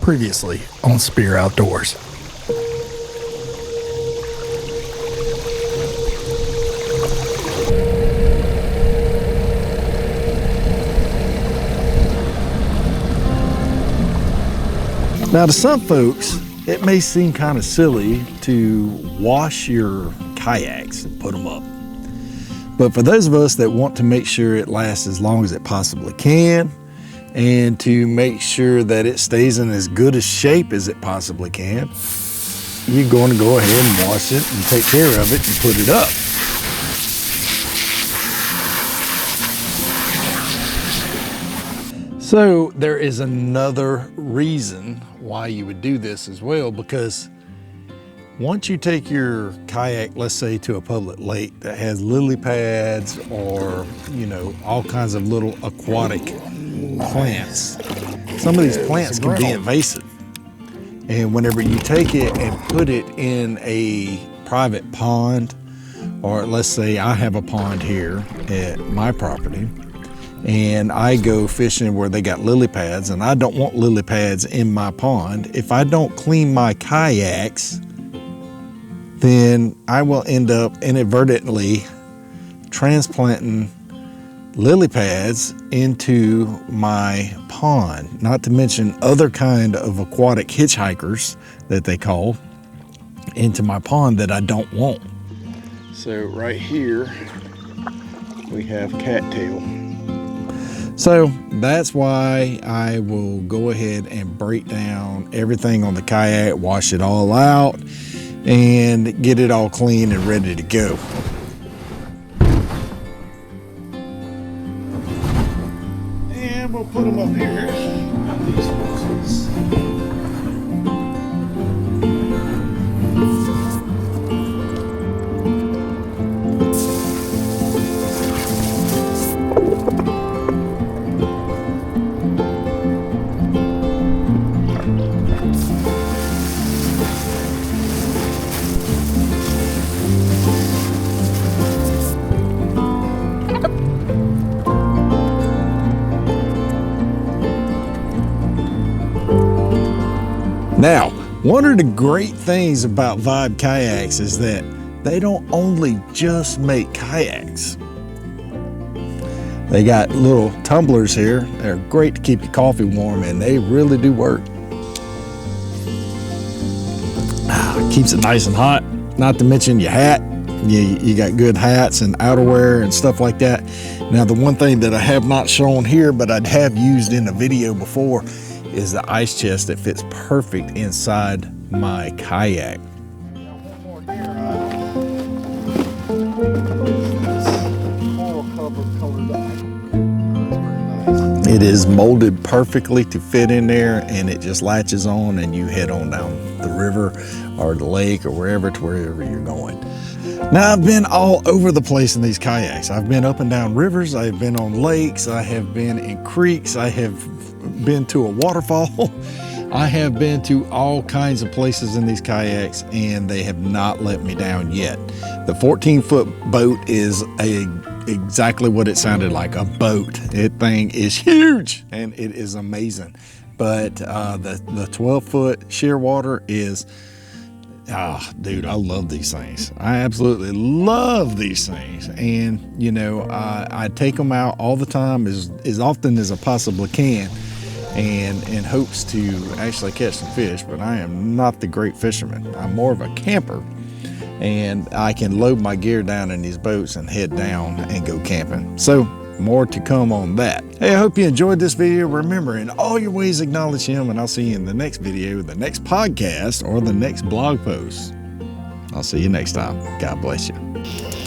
Previously on Speir Outdoors. Now, to some folks, it may seem kind of silly to wash your kayaks and put them up. But for those of us that want to make sure it lasts as long as it possibly can, and to make sure that it stays in as good a shape as it possibly can, you're going to go ahead and wash it and take care of it and put it up. So there is another reason why you would do this as well, because once you take your kayak, let's say, to a public lake that has lily pads or, all kinds of little aquatic plants, some of these plants can be invasive. And whenever you take it and put it in a private pond, or let's say I have a pond here at my property, and I go fishing where they got lily pads, and I don't want lily pads in my pond. If I don't clean my kayaks, then I will end up inadvertently transplanting lily pads into my pond, not to mention other kind of aquatic hitchhikers that they call, into my pond that I don't want. So right here we have cattail. So that's why I will go ahead and break down everything on the kayak, wash it all out, and get it all clean and ready to go. And we'll put them up here. These mussels. Now, one of the great things about Vibe Kayaks is that they don't only just make kayaks. They got little tumblers here. They're great to keep your coffee warm, and they really do work. Keeps it nice and hot. Not to mention your hat. You got good hats and outerwear and stuff like that. Now, the one thing that I have not shown here, but I have used in a video before, is the ice chest that fits perfect inside my kayak. It is molded perfectly to fit in there, and it just latches on and you head on down the river or the lake or wherever you're going. Now, I've been all over the place in these kayaks. I've been up and down rivers, I've been on lakes, I have been in creeks, I have been to a waterfall. I have been to all kinds of places in these kayaks, and they have not let me down yet. The 14-foot boat is exactly what it sounded like, a boat. That thing is huge and it is amazing. But the 12-foot shearwater is, dude, I love these things. I absolutely love these things. And I take them out all the time, as often as I possibly can, and in hopes to actually catch some fish. But I am not the great fisherman. I'm more of a camper, and I can load my gear down in these boats and head down and go camping. So more to come on that. Hey, I hope you enjoyed this video. Remember, in all your ways, acknowledge Him, and I'll see you in the next video, the next podcast, or the next blog post. I'll see you next time. God bless you.